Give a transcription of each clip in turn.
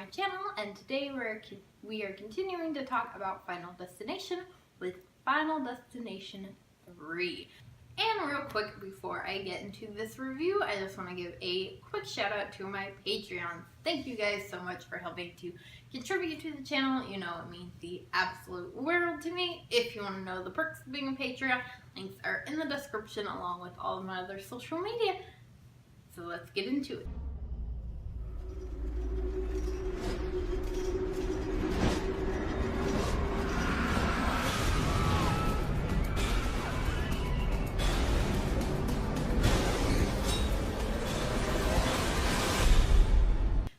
my channel, and today we are continuing to talk about Final Destination with Final Destination 3. And real quick before I get into this review, I just want to give a quick shout out to my Patreons. Thank you guys so much for helping to contribute to the channel. You know, it means the absolute world to me. If you want to know the perks of being a Patreon, links are in the description along with all of my other social media. So let's get into it.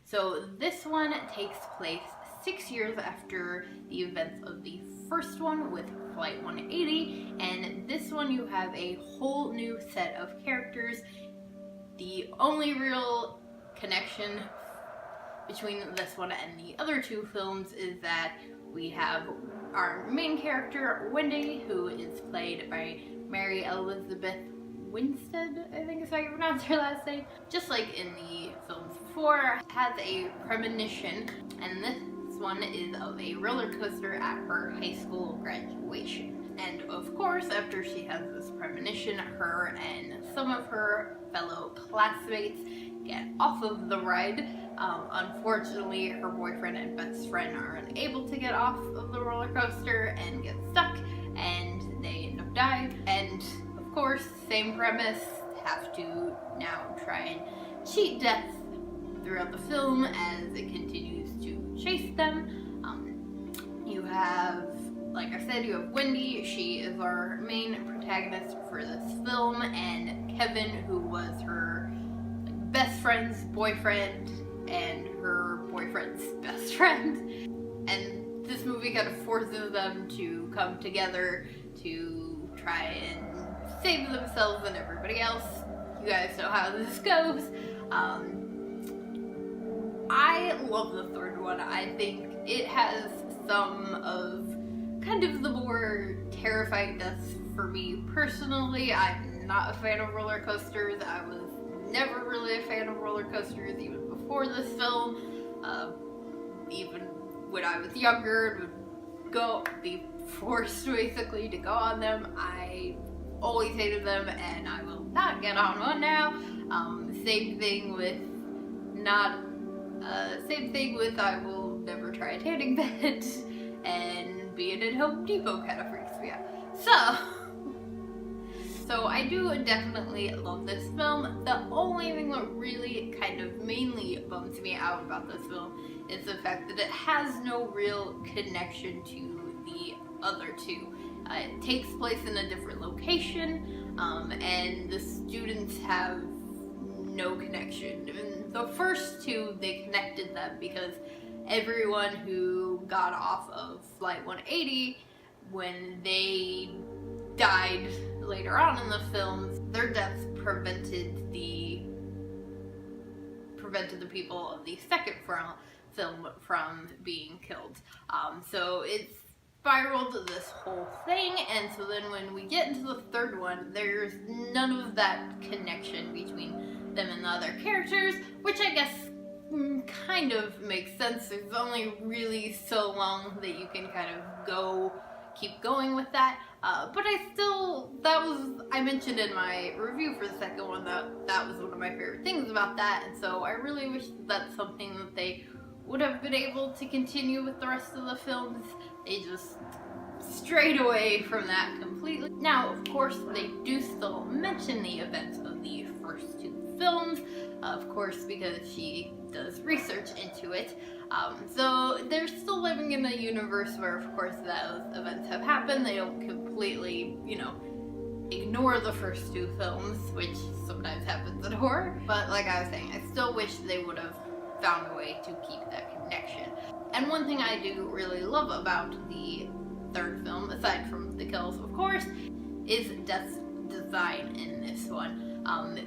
So this one takes place 6 years after the events of the first one with Flight 180, and this one you have a whole new set of characters. The only real connection between this one and the other two films is that we have our main character, Wendy, who is played by Mary Elizabeth Winstead, I think is how you pronounce her last name. Just like in the films before, has a premonition, and this one is of a roller coaster at her high school graduation. And of course, after she has this premonition, her and some of her fellow classmates get off of the ride. Unfortunately, her boyfriend and best friend are unable to get off of the roller coaster and get stuck, and they end up dying. And of course, same premise, have to now try and cheat death throughout the film as it continues to chase them. You have, like I said, you have Wendy. She is our main protagonist for this film, and Kevin, who was her best friend's boyfriend and her boyfriend's best friend. And this movie kind of forces them to come together to try and save themselves and everybody else. You guys know how this goes. I love the third one. I think it has some of kind of the more terrifying deaths for me personally. I'm not a fan of roller coasters. I was never really a fan of roller coasters even before this film. Even when I was younger, would be forced basically to go on them. I always hated them, and I will not get on one now. Same thing with I will never try a tanning bed, and being at Home Depot kind of freaks me out. So I do definitely love this film. The only thing that really kind of mainly bums me out about this film is the fact that it has no real connection to the other two. It takes place in a different location, and the students have no connection. In the first two, they connected them because everyone who got off of Flight 180, when they died later on in the films, their deaths prevented the people of the second film from being killed. So it's spiraled this whole thing, and so then when we get into the third one, there's none of that connection between them and the other characters, which I guess kind of makes sense. There's only really so long that you can kind of keep going with that. But I mentioned in my review for the second one that was one of my favorite things about that, and so I really wish that's something that they would have been able to continue with the rest of the films. They just strayed away from that completely. Now, of course, they do still mention the events of the first two films, of course, because she does research into it. So they're still living in a universe where, of course, those events have happened. They don't completely, ignore the first two films, which sometimes happens in horror. But like I was saying, I still wish they would have found a way to keep that connection. And one thing I do really love about the third film, aside from the kills, of course, is Death's design in this one.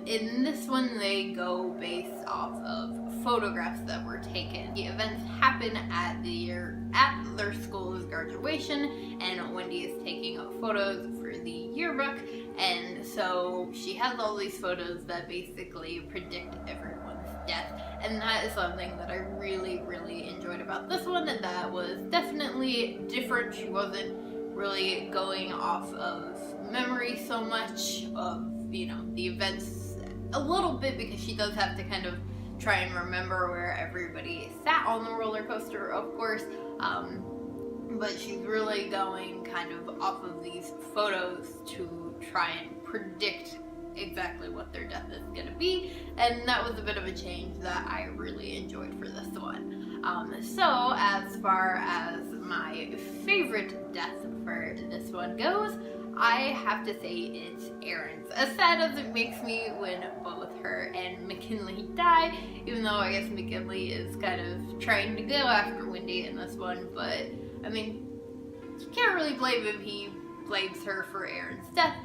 In this one, they go based off of photographs that were taken. The events happen at their school's graduation, and Wendy is taking photos for the yearbook, and so she has all these photos that basically predict everyone's death. and that is something that I really, really enjoyed about this one, and that was definitely different. She wasn't really going off of memory so much of, you know, the events a little bit, because she does have to kind of try and remember where everybody sat on the roller coaster, of course, but she's really going kind of off of these photos to try and predict exactly what their death is going to be, and that was a bit of a change that I really enjoyed for this one. So as far as my favorite death for this one goes, I have to say it's Erin's. As sad as it makes me when both her and McKinley die, even though I guess McKinley is kind of trying to go after Wendy in this one, but I mean, you can't really blame him. He blames her for Erin's death.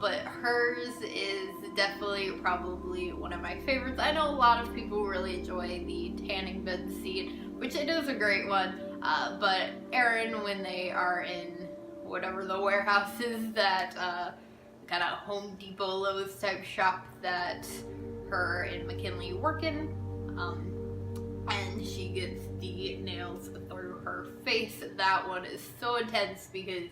But hers is definitely probably one of my favorites. I know a lot of people really enjoy the tanning bed scene, which it is a great one, but Erin, when they are in whatever the warehouse is, that kind of Home Depot Lowe's type shop that her and McKinley work in, and she gets the nails through her face, that one is so intense, because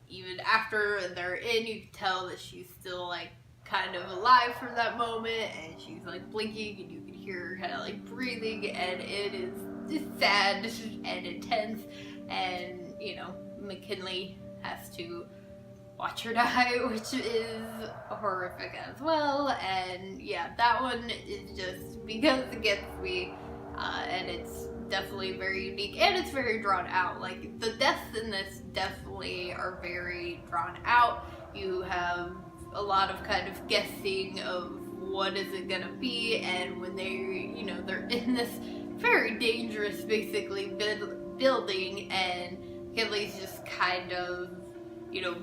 even after they're in, you can tell that she's still like kind of alive from that moment, and she's like blinking, and you can hear her kind of like breathing, and it is just sad and intense, and you know, McKinley has to watch her die, which is horrific as well. And yeah, that one is just because it gets me, and it's definitely very unique, and it's very drawn out. Like, the deaths in this definitely are very drawn out. You have a lot of kind of guessing of what is it gonna be, and when they, you know, they're in this very dangerous, basically, building, and Kinley's just kind of, you know,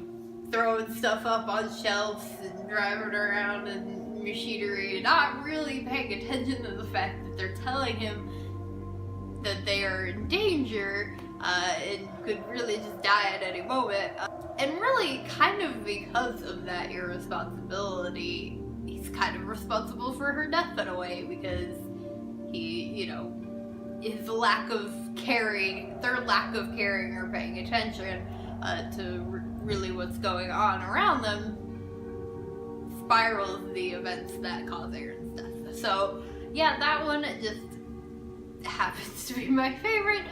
throwing stuff up on shelves and driving around in machinery, and not really paying attention to the fact that they're telling him that they are in danger, and could really just die at any moment. And really, kind of because of that irresponsibility, he's kind of responsible for her death in a way, because he, you know, his lack of caring, their lack of caring or paying attention to really what's going on around them, spirals the events that cause Erin's death. So yeah, that one just happens to be my favorite.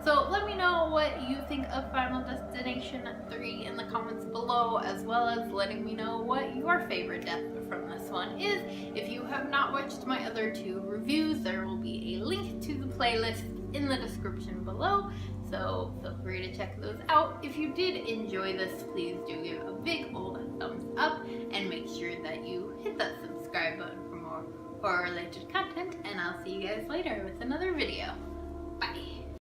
So let me know what you think of Final Destination 3 in the comments below, as well as letting me know what your favorite death from this one is. If you have not watched my other two reviews, there will be a link to the playlist in the description below, so feel free to check those out. If you did enjoy this, please do give a big old thumbs up, and make sure that you hit that subscribe button for more horror related content, and I'll see you guys later with another video. Bye!